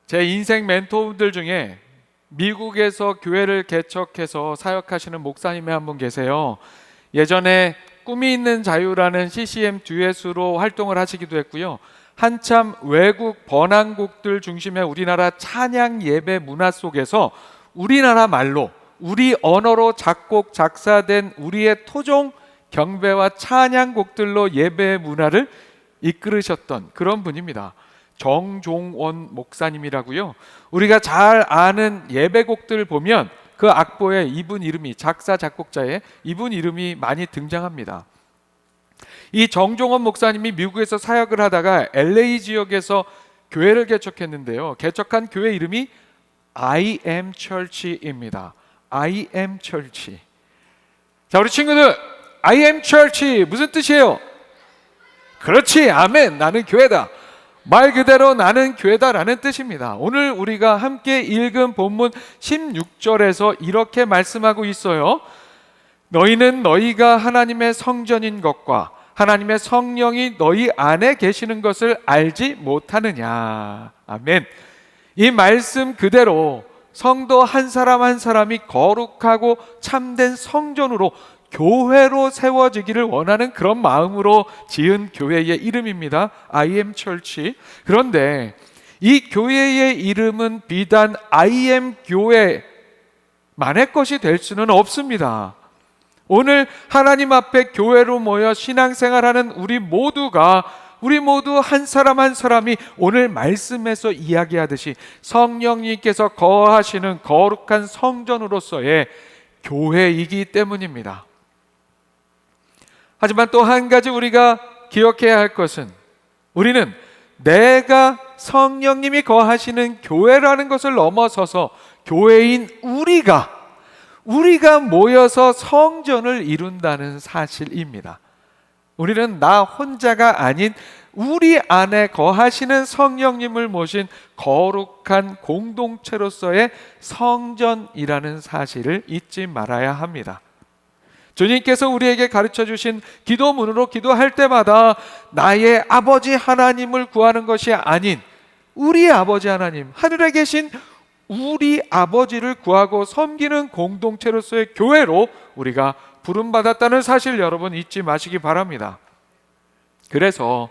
제 인생 멘토분들 중에 미국에서 교회를 개척해서 사역하시는 목사님이 한 분 계세요. 예전에 꿈이 있는 자유라는 CCM 듀엣으로 활동을 하시기도 했고요. 한참 외국 번안곡들 중심의 우리나라 찬양 예배 문화 속에서 우리나라 말로, 우리 언어로 작곡 작사된 우리의 토종 경배와 찬양곡들로 예배 문화를 이끌으셨던 그런 분입니다. 정종원 목사님이라고요. 우리가 잘 아는 예배곡들 보면 그 악보에 이분 이름이, 작사 작곡자의 이분 이름이 많이 등장합니다. 이 정종원 목사님이 미국에서 사역을 하다가 LA 지역에서 교회를 개척했는데요. 개척한 교회 이름이 I am Church입니다. I am Church. 자, 우리 친구들, I am Church 무슨 뜻이에요? 그렇지, 아멘. 나는 교회다. 말 그대로 나는 교회다라는 뜻입니다. 오늘 우리가 함께 읽은 본문 16절에서 이렇게 말씀하고 있어요. 너희는 너희가 하나님의 성전인 것과 하나님의 성령이 너희 안에 계시는 것을 알지 못하느냐. 아멘. 이 말씀 그대로 성도 한 사람 한 사람이 거룩하고 참된 성전으로, 교회로 세워지기를 원하는 그런 마음으로 지은 교회의 이름입니다. I am Church. 그런데 이 교회의 이름은 비단 I am 교회만의 것이 될 수는 없습니다. 오늘 하나님 앞에 교회로 모여 신앙생활하는 우리 모두 한 사람 한 사람이 오늘 말씀에서 이야기하듯이 성령님께서 거하시는 거룩한 성전으로서의 교회이기 때문입니다. 하지만 또 한 가지 우리가 기억해야 할 것은, 우리는 내가 성령님이 거하시는 교회라는 것을 넘어서서 교회인 우리가 모여서 성전을 이룬다는 사실입니다. 우리는 나 혼자가 아닌 우리 안에 거하시는 성령님을 모신 거룩한 공동체로서의 성전이라는 사실을 잊지 말아야 합니다. 주님께서 우리에게 가르쳐 주신 기도문으로 기도할 때마다 나의 아버지 하나님을 구하는 것이 아닌 우리 아버지 하나님, 하늘에 계신 우리 아버지를 구하고 섬기는 공동체로서의 교회로 우리가 부름받았다는 사실 여러분 잊지 마시기 바랍니다. 그래서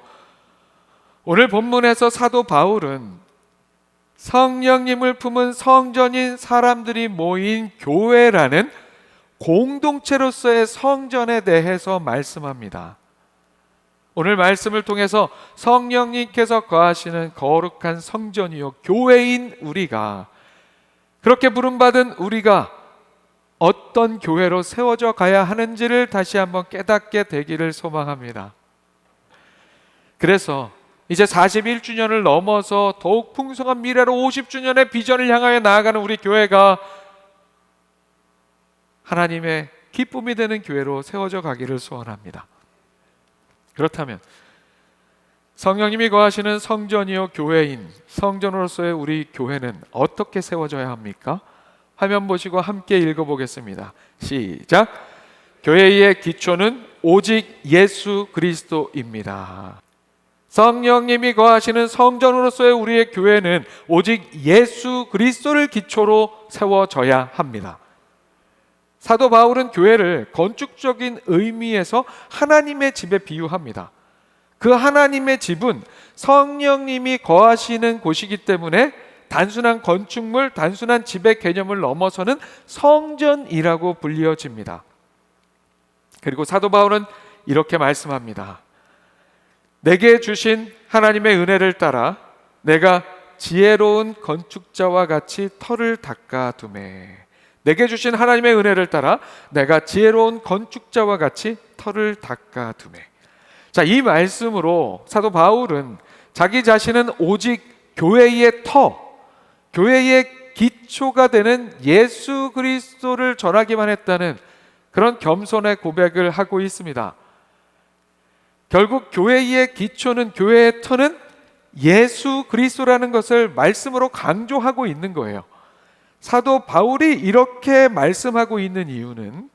오늘 본문에서 사도 바울은 성령님을 품은 성전인 사람들이 모인 교회라는 공동체로서의 성전에 대해서 말씀합니다. 오늘 말씀을 통해서 성령님께서 거하시는 거룩한 성전이요 교회인 우리가, 그렇게 부름받은 우리가 어떤 교회로 세워져 가야 하는지를 다시 한번 깨닫게 되기를 소망합니다. 그래서 이제 41주년을 넘어서 더욱 풍성한 미래로 50주년의 비전을 향하여 나아가는 우리 교회가 하나님의 기쁨이 되는 교회로 세워져 가기를 소원합니다. 그렇다면 성령님이 거하시는 성전이요 교회인 성전으로서의 우리 교회는 어떻게 세워져야 합니까? 화면 보시고 함께 읽어보겠습니다. 시작. 교회의 기초는 오직 예수 그리스도입니다. 성령님이 거하시는 성전으로서의 우리의 교회는 오직 예수 그리스도를 기초로 세워져야 합니다. 사도 바울은 교회를 건축적인 의미에서 하나님의 집에 비유합니다. 그 하나님의 집은 성령님이 거하시는 곳이기 때문에 단순한 건축물, 단순한 집의 개념을 넘어서는 성전이라고 불리어집니다. 그리고 사도 바울은 이렇게 말씀합니다. 내게 주신 하나님의 은혜를 따라 내가 지혜로운 건축자와 같이 터를 닦아두매. 내게 주신 하나님의 은혜를 따라 내가 지혜로운 건축자와 같이 터를 닦아두매. 자, 이 말씀으로 사도 바울은 자기 자신은 오직 교회의 교회의 기초가 되는 예수 그리스도를 전하기만 했다는 그런 겸손의 고백을 하고 있습니다. 결국 교회의 기초는, 교회의 터는 예수 그리스도라는 것을 말씀으로 강조하고 있는 거예요. 사도 바울이 이렇게 말씀하고 있는 이유는,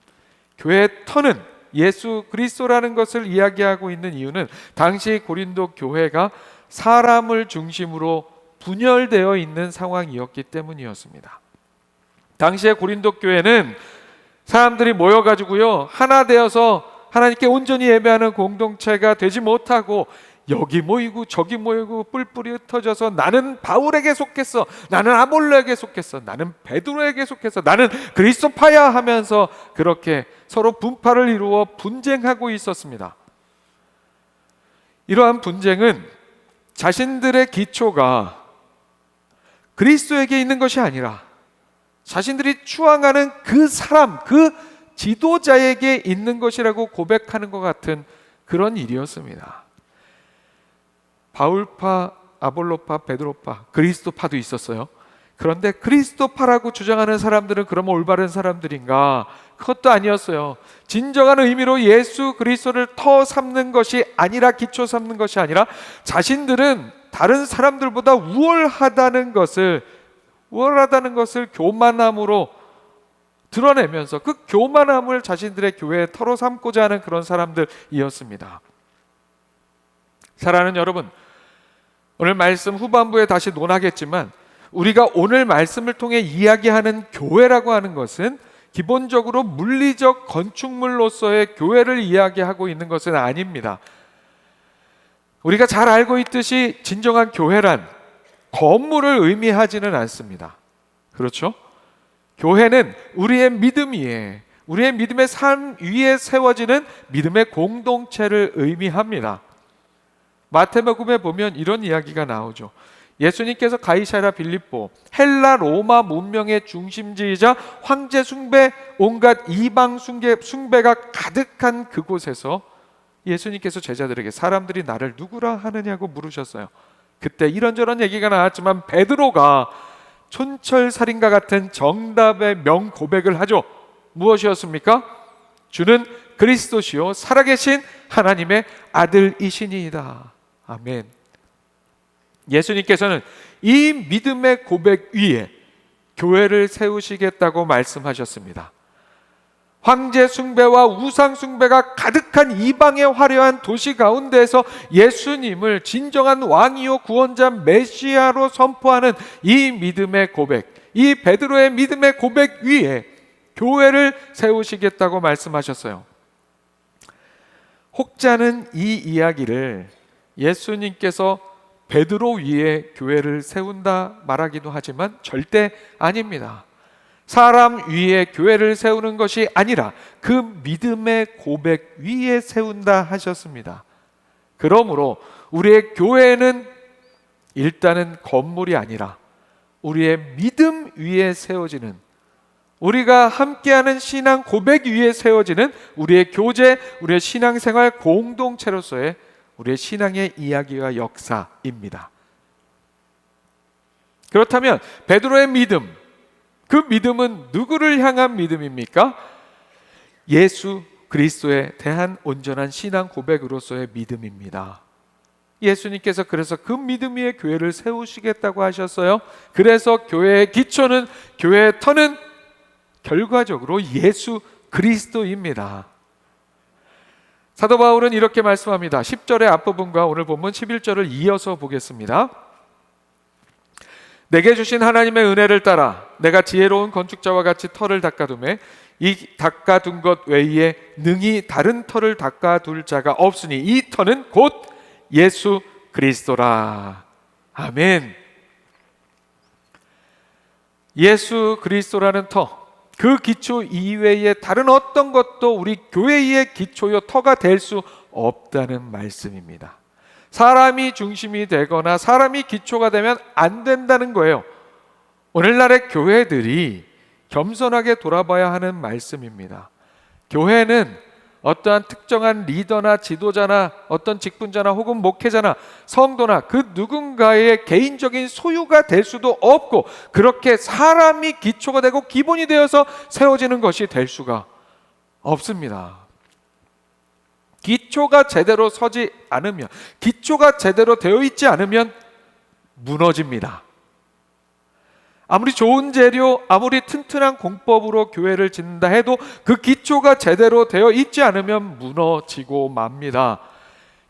교회의 터는 예수 그리스도라는 것을 이야기하고 있는 이유는 당시 고린도 교회가 사람을 중심으로 분열되어 있는 상황이었기 때문이었습니다. 당시에 고린도 교회는 사람들이 모여가지고요, 하나 되어서 하나님께 온전히 예배하는 공동체가 되지 못하고 여기 모이고 저기 모이고 뿔뿔이 흩어져서 나는 바울에게 속했어, 나는 아볼로에게 속했어, 나는 베드로에게 속했어, 나는 그리스도파야 하면서 그렇게 서로 분파를 이루어 분쟁하고 있었습니다. 이러한 분쟁은 자신들의 기초가 그리스도에게 있는 것이 아니라 자신들이 추앙하는 그 사람, 그 지도자에게 있는 것이라고 고백하는 것 같은 그런 일이었습니다. 바울파, 아볼로파, 베드로파, 그리스도파도 있었어요. 그런데 그리스도파라고 주장하는 사람들은 그러면 올바른 사람들인가? 그것도 아니었어요. 진정한 의미로 예수 그리스도를 터 삼는 것이 아니라, 기초 삼는 것이 아니라 자신들은 다른 사람들보다 우월하다는 것을 교만함으로 드러내면서 그 교만함을 자신들의 교회의 터로 삼고자 하는 그런 사람들이었습니다. 사랑하는 여러분, 오늘 말씀 후반부에 다시 논하겠지만 우리가 오늘 말씀을 통해 이야기하는 교회라고 하는 것은 기본적으로 물리적 건축물로서의 교회를 이야기하고 있는 것은 아닙니다. 우리가 잘 알고 있듯이 진정한 교회란 건물을 의미하지는 않습니다. 그렇죠? 교회는 우리의 믿음 위에, 우리의 믿음의 삶 위에 세워지는 믿음의 공동체를 의미합니다. 마태복음에 보면 이런 이야기가 나오죠. 예수님께서 가이사랴 빌립보, 헬라 로마 문명의 중심지이자 황제 숭배, 온갖 이방 숭배가 가득한 그곳에서 예수님께서 제자들에게 사람들이 나를 누구라 하느냐고 물으셨어요. 그때 이런저런 얘기가 나왔지만 베드로가 촌철살인과 같은 정답의 명고백을 하죠. 무엇이었습니까? 주는 그리스도시요 살아계신 하나님의 아들이시니이다. 아멘. 예수님께서는 이 믿음의 고백 위에 교회를 세우시겠다고 말씀하셨습니다. 황제 숭배와 우상 숭배가 가득한 이방의 화려한 도시 가운데에서 예수님을 진정한 왕이요 구원자 메시아로 선포하는 이 믿음의 고백, 이 베드로의 믿음의 고백 위에 교회를 세우시겠다고 말씀하셨어요. 혹자는 이 이야기를 예수님께서 베드로 위에 교회를 세운다 말하기도 하지만 절대 아닙니다. 사람 위에 교회를 세우는 것이 아니라 그 믿음의 고백 위에 세운다 하셨습니다. 그러므로 우리의 교회는 일단은 건물이 아니라 우리의 믿음 위에 세워지는, 우리가 함께하는 신앙 고백 위에 세워지는 우리의 교제, 우리의 신앙생활 공동체로서의 우리의 신앙의 이야기와 역사입니다. 그렇다면 베드로의 믿음, 그 믿음은 누구를 향한 믿음입니까? 예수 그리스도에 대한 온전한 신앙 고백으로서의 믿음입니다. 예수님께서 그래서 그 믿음 위에 교회를 세우시겠다고 하셨어요. 그래서 교회의 기초는, 교회의 터는 결과적으로 예수 그리스도입니다. 사도 바울은 이렇게 말씀합니다. 10절의 앞부분과 오늘 본문 11절을 이어서 보겠습니다. 내게 주신 하나님의 은혜를 따라 내가 지혜로운 건축자와 같이 터를 닦아두매 이 닦아둔 것 외에 능히 다른 터를 닦아둘 자가 없으니 이 터는 곧 예수 그리스도라. 아멘. 예수 그리스도라는 터, 그 기초 이외에 다른 어떤 것도 우리 교회의 기초요 터가 될 수 없다는 말씀입니다. 사람이 중심이 되거나 사람이 기초가 되면 안 된다는 거예요. 오늘날의 교회들이 겸손하게 돌아봐야 하는 말씀입니다. 교회는 어떠한 특정한 리더나 지도자나 어떤 직분자나 혹은 목회자나 성도나 그 누군가의 개인적인 소유가 될 수도 없고, 그렇게 사람이 기초가 되고 기본이 되어서 세워지는 것이 될 수가 없습니다. 기초가 제대로 서지 않으면, 기초가 제대로 되어 있지 않으면 무너집니다. 아무리 좋은 재료, 아무리 튼튼한 공법으로 교회를 짓는다 해도 그 기초가 제대로 되어 있지 않으면 무너지고 맙니다.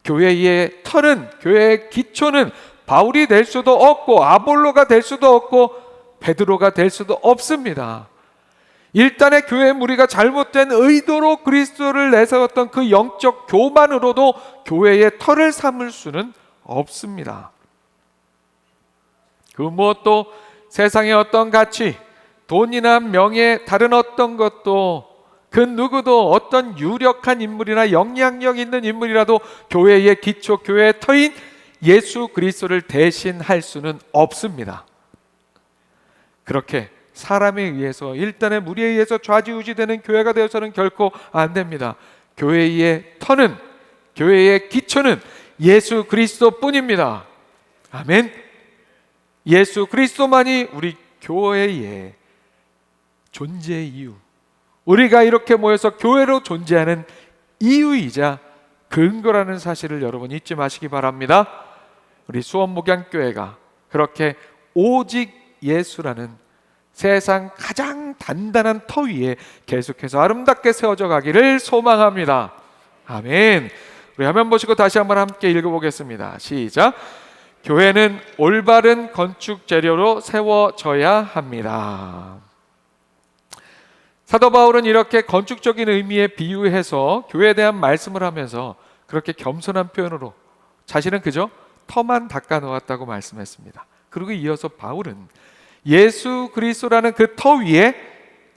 교회의 터는, 교회의 기초는 바울이 될 수도 없고 아볼로가 될 수도 없고 베드로가 될 수도 없습니다. 일단의 교회 무리가 잘못된 의도로 그리스도를 내세웠던 그 영적 교만으로도 교회의 터를 삼을 수는 없습니다. 그 무엇도 세상의 어떤 가치, 돈이나 명예, 다른 어떤 것도 그 누구도 어떤 유력한 인물이나 영향력 있는 인물이라도 교회의 기초, 교회의 터인 예수 그리스도를 대신할 수는 없습니다. 그렇게 사람에 의해서, 일단의 무리에 의해서 좌지우지되는 교회가 되어서는 결코 안 됩니다. 교회의 터는, 교회의 기초는 예수 그리스도뿐입니다. 아멘. 예수 그리스도만이 우리 교회의 존재 이유, 우리가 이렇게 모여서 교회로 존재하는 이유이자 근거라는 사실을 여러분 잊지 마시기 바랍니다. 우리 수원목양교회가 그렇게 오직 예수라는 세상 가장 단단한 터 위에 계속해서 아름답게 세워져 가기를 소망합니다. 아멘. 우리 화면 보시고 다시 한번 함께 읽어보겠습니다. 시작. 교회는 올바른 건축 재료로 세워져야 합니다. 사도 바울은 이렇게 건축적인 의미에 비유해서 교회에 대한 말씀을 하면서 그렇게 겸손한 표현으로 자신은 그저 터만 닦아 놓았다고 말씀했습니다. 그리고 이어서 바울은 예수 그리스도라는 그 터 위에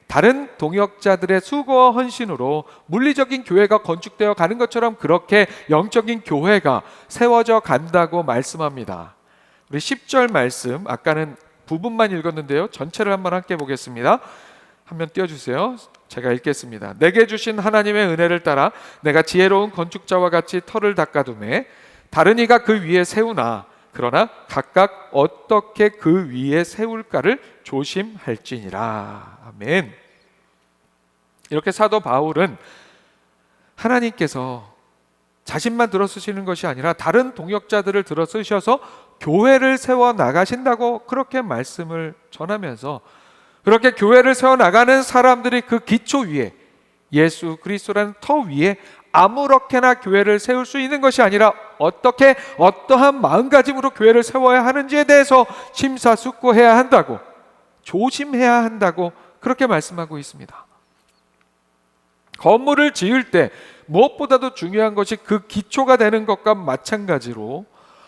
다른 동역자들의 수고와 헌신으로 물리적인 교회가 건축되어 가는 것처럼 그렇게 영적인 교회가 세워져 간다고 말씀합니다. 우리 10절 말씀, 아까는 부분만 읽었는데요, 전체를 한번 함께 보겠습니다. 한번 띄워주세요. 제가 읽겠습니다. 내게 주신 하나님의 은혜를 따라 내가 지혜로운 건축자와 같이 터를 닦아두매 다른 이가 그 위에 세우나 그러나 각각 어떻게 그 위에 세울까를 조심할지니라. 아멘. 이렇게 사도 바울은 하나님께서 자신만 들어쓰시는 것이 아니라 다른 동역자들을 들어쓰셔서 교회를 세워 나가신다고 그렇게 말씀을 전하면서 그렇게 교회를 세워 나가는 사람들이 그 기초 위에 예수 그리스도라는 터 위에 아무렇게나 교회를 세울 수 있는 것이 아니라 어떻게 어떠한 마음가짐으로 교회를 세워야 하는지에 대해서 심사숙고해야 한다고, 조심해야 한다고 그렇게 말씀하고 있습니다. 건물을 지을 때 무엇보다도 중요한 것이 그 기초가 되는 것과 마찬가지로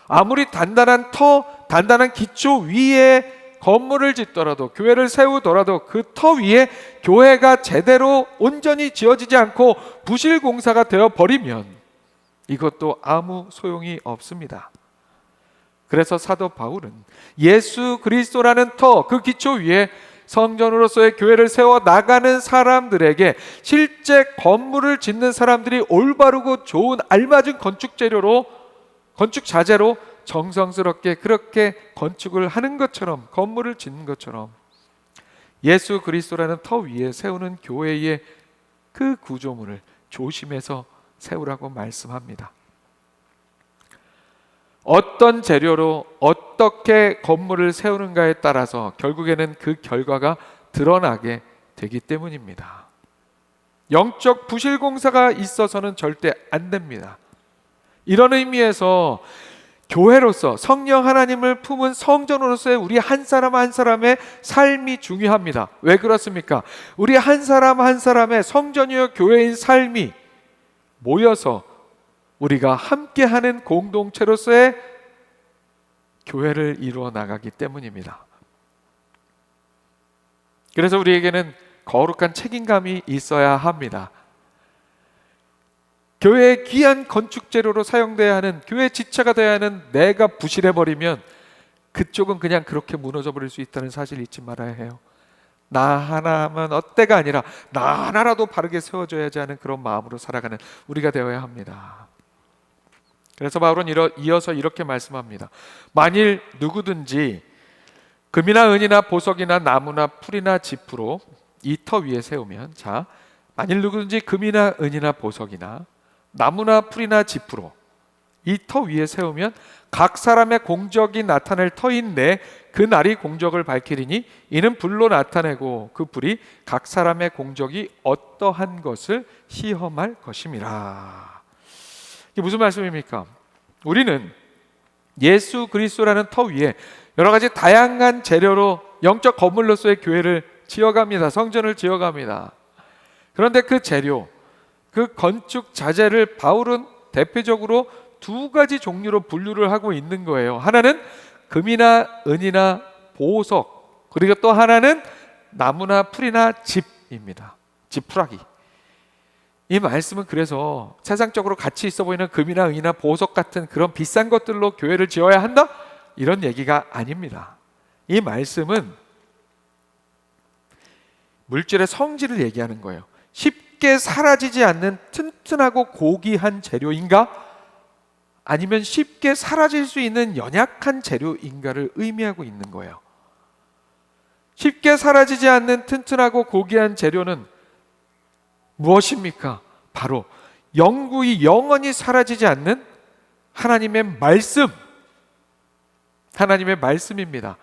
아무리 단단한 터, 단단한 기초 위에 건물을 짓더라도, 교회를 세우더라도 그 터 위에 교회가 제대로 온전히 지어지지 않고 부실 공사가 되어버리면 이것도 아무 소용이 없습니다. 그래서 사도 바울은 예수 그리스도라는 터, 그 기초 위에 성전으로서의 교회를 세워 나가는 사람들에게 실제 건물을 짓는 사람들이 올바르고 좋은 알맞은 건축 재료로, 건축 자재로 정성스럽게 그렇게 건축을 하는 것처럼, 건물을 짓는 것처럼 예수 그리스도라는 터 위에 세우는 교회의 그 구조물을 조심해서 세우라고 말씀합니다. 어떤 재료로 어떻게 건물을 세우는가에 따라서 결국에는 그 결과가 드러나게 되기 때문입니다. 영적 부실 공사가 있어서는 절대 안 됩니다. 이런 의미에서 교회로서 성령 하나님을 품은 성전으로서의 우리 한 사람 한 사람의 삶이 중요합니다. 왜 그렇습니까? 우리 한 사람 한 사람의 성전이요 교회인 삶이 모여서 우리가 함께하는 공동체로서의 교회를 이루어 나가기 때문입니다. 그래서 우리에게는 거룩한 책임감이 있어야 합니다. 교회의 귀한 건축 재료로 사용돼야 하는, 교회의 지체가 되어야 하는 내가 부실해버리면 그쪽은 그냥 그렇게 무너져 버릴 수 있다는 사실을 잊지 말아야 해요. 나 하나만 어때가 아니라 나 하나라도 바르게 세워져야지 하는 그런 마음으로 살아가는 우리가 되어야 합니다. 그래서 바울은 이어서 이렇게 말씀합니다. 만일 누구든지 금이나 은이나 보석이나 나무나 풀이나 지프로 이 터 위에 세우면, 자, 만일 누구든지 금이나 은이나 보석이나 나무나 풀이나 지프로 이 터 위에 세우면 각 사람의 공적이 나타낼 터인데 그 날이 공적을 밝히리니 이는 불로 나타내고 그 불이 각 사람의 공적이 어떠한 것을 시험할 것임이라. 이게 무슨 말씀입니까? 우리는 예수 그리스도라는 터 위에 여러 가지 다양한 재료로 영적 건물로서의 교회를 지어갑니다. 성전을 지어갑니다. 그런데 그 재료, 그 건축 자재를 바울은 대표적으로 두 가지 종류로 분류를 하고 있는 거예요. 하나는 금이나 은이나 보석, 그리고 또 하나는 나무나 풀이나 집입니다. 지푸라기. 이 말씀은 그래서 세상적으로 가치 있어 보이는 금이나 은이나 보석 같은 그런 비싼 것들로 교회를 지어야 한다? 이런 얘기가 아닙니다. 이 말씀은 물질의 성질을 얘기하는 거예요. 쉽게 사라지지 않는 튼튼하고 고귀한 재료인가? 아니면 쉽게 사라질 수 있는 연약한 재료인가를 의미하고 있는 거예요. 쉽게 사라지지 않는 튼튼하고 고귀한 재료는 무엇입니까? 바로 영구히 영원히 사라지지 않는 하나님의 말씀, 하나님의 말씀입니다.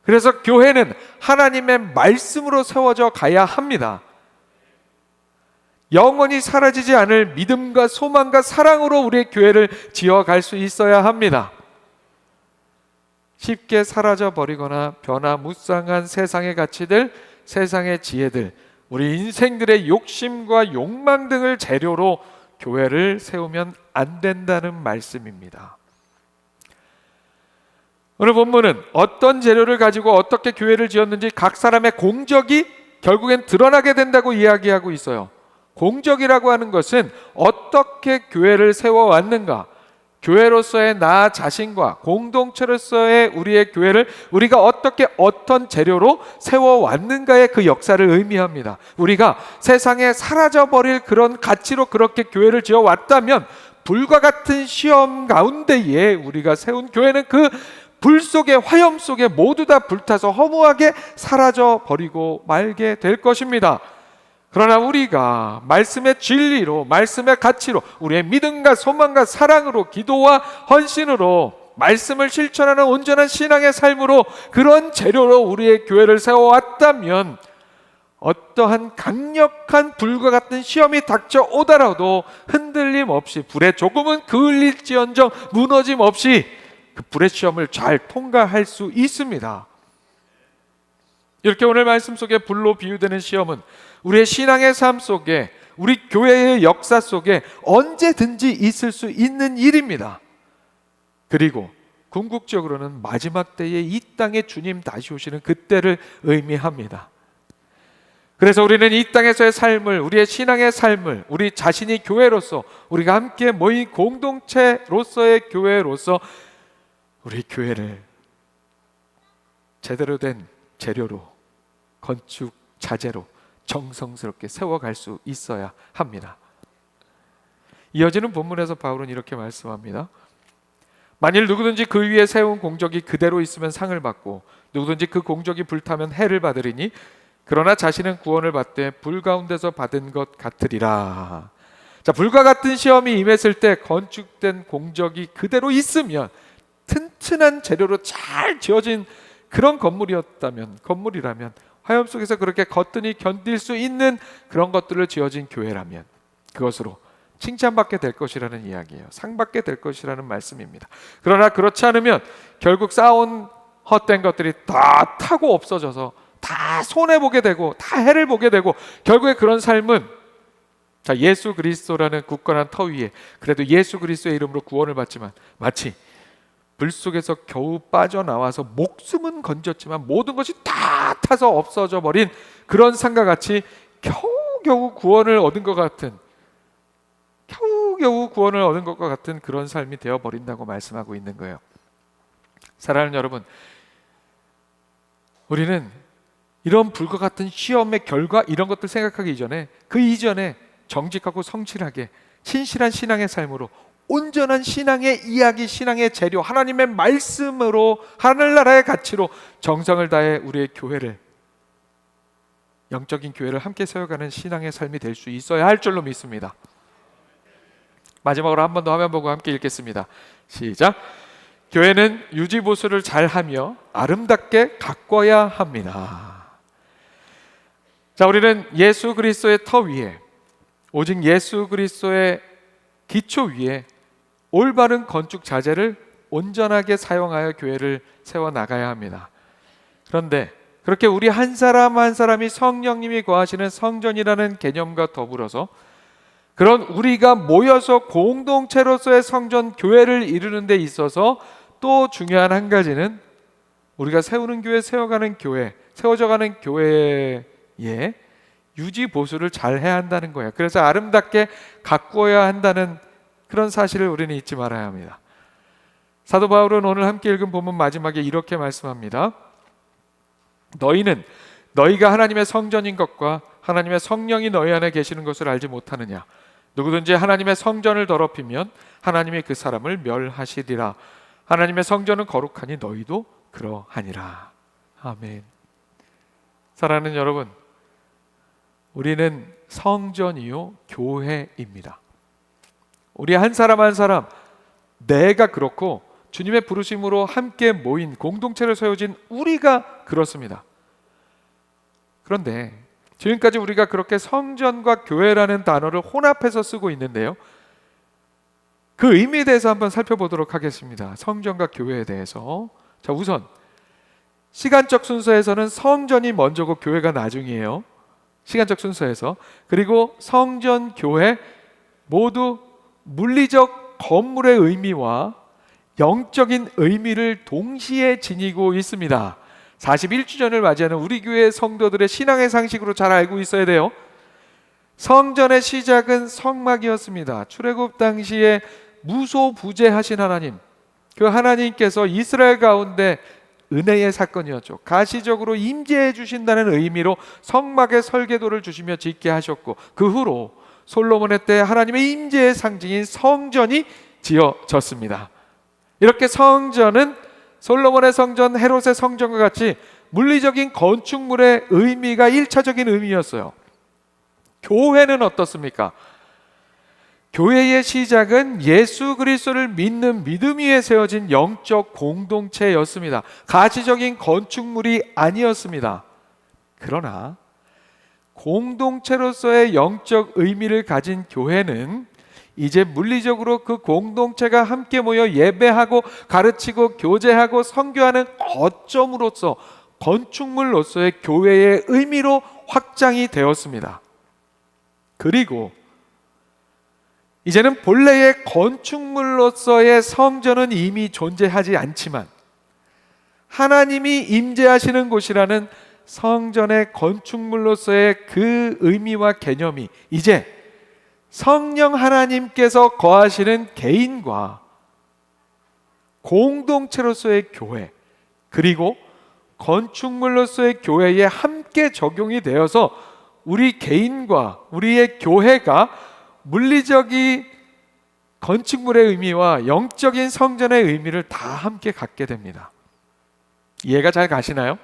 그래서 교회는 하나님의 말씀으로 세워져 가야 합니다. 영원히 사라지지 않을 믿음과 소망과 사랑으로 우리의 교회를 지어갈 수 있어야 합니다. 쉽게 사라져 버리거나 변화무쌍한 세상의 가치들, 세상의 지혜들, 우리 인생들의 욕심과 욕망 등을 재료로 교회를 세우면 안 된다는 말씀입니다. 오늘 본문은 어떤 재료를 가지고 어떻게 교회를 지었는지 각 사람의 공적이 결국엔 드러나게 된다고 이야기하고 있어요. 공적이라고 하는 것은 어떻게 교회를 세워왔는가, 교회로서의 나 자신과 공동체로서의 우리의 교회를 우리가 어떻게 어떤 재료로 세워왔는가의 그 역사를 의미합니다. 우리가 세상에 사라져버릴 그런 가치로 그렇게 교회를 지어왔다면 불과 같은 시험 가운데에 우리가 세운 교회는 그 불 속에, 화염 속에 모두 다 불타서 허무하게 사라져버리고 말게 될 것입니다. 그러나 우리가 말씀의 진리로, 말씀의 가치로, 우리의 믿음과 소망과 사랑으로, 기도와 헌신으로, 말씀을 실천하는 온전한 신앙의 삶으로 그런 재료로 우리의 교회를 세워왔다면 어떠한 강력한 불과 같은 시험이 닥쳐오더라도 흔들림 없이, 불에 조금은 그을릴지언정 무너짐 없이 그 불의 시험을 잘 통과할 수 있습니다. 이렇게 오늘 말씀 속에 불로 비유되는 시험은 우리의 신앙의 삶 속에, 우리 교회의 역사 속에 언제든지 있을 수 있는 일입니다. 그리고 궁극적으로는 마지막 때에 이 땅에 주님 다시 오시는 그때를 의미합니다. 그래서 우리는 이 땅에서의 삶을, 우리의 신앙의 삶을, 우리 자신이 교회로서, 우리가 함께 모인 공동체로서의 교회로서 우리 교회를 제대로 된 재료로, 건축 자재로 정성스럽게 세워갈 수 있어야 합니다. 이어지는 본문에서 바울은 이렇게 말씀합니다. 만일 누구든지 그 위에 세운 공적이 그대로 있으면 상을 받고 누구든지 그 공적이 불타면 해를 받으리니 그러나 자신은 구원을 받되 불 가운데서 받은 것 같으리라. 자, 불과 같은 시험이 임했을 때 건축된 공적이 그대로 있으면, 튼튼한 재료로 잘 지어진 그런 건물이라면, 화염 속에서 그렇게 거뜬히 견딜 수 있는 그런 것들을 지어진 교회라면 그것으로 칭찬받게 될 것이라는 이야기예요. 상받게 될 것이라는 말씀입니다. 그러나 그렇지 않으면 결국 쌓아온 헛된 것들이 다 타고 없어져서 다 손해보게 되고 다 해를 보게 되고, 결국에 그런 삶은 예수 그리스도라는 굳건한 터 위에 그래도 예수 그리스도의 이름으로 구원을 받지만 마치 불 속에서 겨우 빠져나와서 목숨은 건졌지만 모든 것이 다 타서 없어져 버린 그런 산과 같이 겨우겨우 구원을 얻은 것 같은, 겨우겨우 구원을 얻은 것과 같은 그런 삶이 되어버린다고 말씀하고 있는 거예요. 사랑하는 여러분, 우리는 이런 불과 같은 시험의 결과 이런 것들 생각하기 이전에, 그 이전에 정직하고 성실하게 신실한 신앙의 삶으로 온전한 신앙의 이야기, 신앙의 재료, 하나님의 말씀으로, 하늘나라의 가치로 정성을 다해 우리의 교회를, 영적인 교회를 함께 세워가는 신앙의 삶이 될 수 있어야 할 줄로 믿습니다. 마지막으로 한 번 더 화면 보고 함께 읽겠습니다. 시작. 교회는 유지보수를 잘하며 아름답게 가꿔야 합니다. 자, 우리는 예수 그리스도의 터 위에, 오직 예수 그리스도의 기초 위에 올바른 건축 자재를 온전하게 사용하여 교회를 세워 나가야 합니다. 그런데 그렇게 우리 한 사람 한 사람이 성령님이 거하시는 성전이라는 개념과 더불어서 그런 우리가 모여서 공동체로서의 성전 교회를 이루는 데 있어서 또 중요한 한 가지는 우리가 세우는 교회, 세워가는 교회, 세워져가는 교회의 유지 보수를 잘 해야 한다는 거예요. 그래서 아름답게 가꾸어야 한다는 그런 사실을 우리는 잊지 말아야 합니다. 사도 바울은 오늘 함께 읽은 본문 마지막에 이렇게 말씀합니다. 너희는 너희가 하나님의 성전인 것과 하나님의 성령이 너희 안에 계시는 것을 알지 못하느냐. 누구든지 하나님의 성전을 더럽히면 하나님이 그 사람을 멸하시리라. 하나님의 성전은 거룩하니 너희도 그러하니라. 아멘. 사랑하는 여러분, 우리는 성전이요 교회입니다. 우리 한 사람 한 사람, 내가 그렇고 주님의 부르심으로 함께 모인 공동체를 세워진 우리가 그렇습니다. 그런데 지금까지 우리가 그렇게 성전과 교회라는 단어를 혼합해서 쓰고 있는데요, 그 의미에 대해서 한번 살펴보도록 하겠습니다. 성전과 교회에 대해서. 자, 우선 시간적 순서에서는 성전이 먼저고 교회가 나중이에요. 시간적 순서에서. 그리고 성전, 교회 모두 물리적 건물의 의미와 영적인 의미를 동시에 지니고 있습니다. 41주년을 맞이하는 우리 교회 성도들의 신앙의 상식으로 잘 알고 있어야 돼요. 성전의 시작은 성막이었습니다. 출애굽 당시에 무소부재하신 하나님, 그 하나님께서 이스라엘 가운데 은혜의 사건이었죠. 가시적으로 임재해 주신다는 의미로 성막의 설계도를 주시며 짓게 하셨고, 그 후로 솔로몬의 때 하나님의 임재의 상징인 성전이 지어졌습니다. 이렇게 성전은 솔로몬의 성전, 헤롯의 성전과 같이 물리적인 건축물의 의미가 1차적인 의미였어요. 교회는 어떻습니까? 교회의 시작은 예수 그리스도를 믿는 믿음 위에 세워진 영적 공동체였습니다. 가시적인 건축물이 아니었습니다. 그러나 공동체로서의 영적 의미를 가진 교회는 이제 물리적으로 그 공동체가 함께 모여 예배하고 가르치고 교제하고 선교하는 거점으로서, 건축물로서의 교회의 의미로 확장이 되었습니다. 그리고 이제는 본래의 건축물로서의 성전은 이미 존재하지 않지만 하나님이 임재하시는 곳이라는 성전의 건축물로서의 그 의미와 개념이 이제 성령 하나님께서 거하시는 개인과 공동체로서의 교회, 그리고 건축물로서의 교회에 함께 적용이 되어서 우리 개인과 우리의 교회가 물리적인 건축물의 의미와 영적인 성전의 의미를 다 함께 갖게 됩니다. 이해가 잘 가시나요?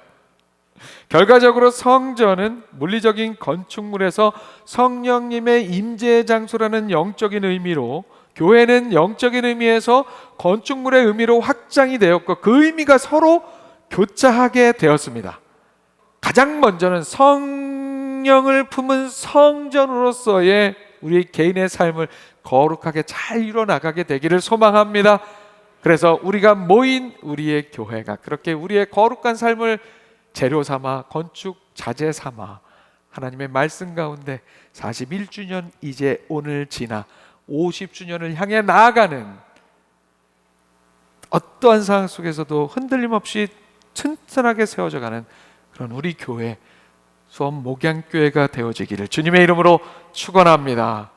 결과적으로 성전은 물리적인 건축물에서 성령님의 임재의 장소라는 영적인 의미로, 교회는 영적인 의미에서 건축물의 의미로 확장이 되었고, 그 의미가 서로 교차하게 되었습니다. 가장 먼저는 성령을 품은 성전으로서의 우리 개인의 삶을 거룩하게 잘 이뤄나가게 되기를 소망합니다. 그래서 우리가 모인 우리의 교회가 그렇게 우리의 거룩한 삶을 재료 삼아, 건축 자재 삼아 하나님의 말씀 가운데 41주년 이제 오늘 지나 50주년을 향해 나아가는, 어떠한 상황 속에서도 흔들림 없이 튼튼하게 세워져가는 그런 우리 교회, 수원 목양교회가 되어지기를 주님의 이름으로 축원합니다.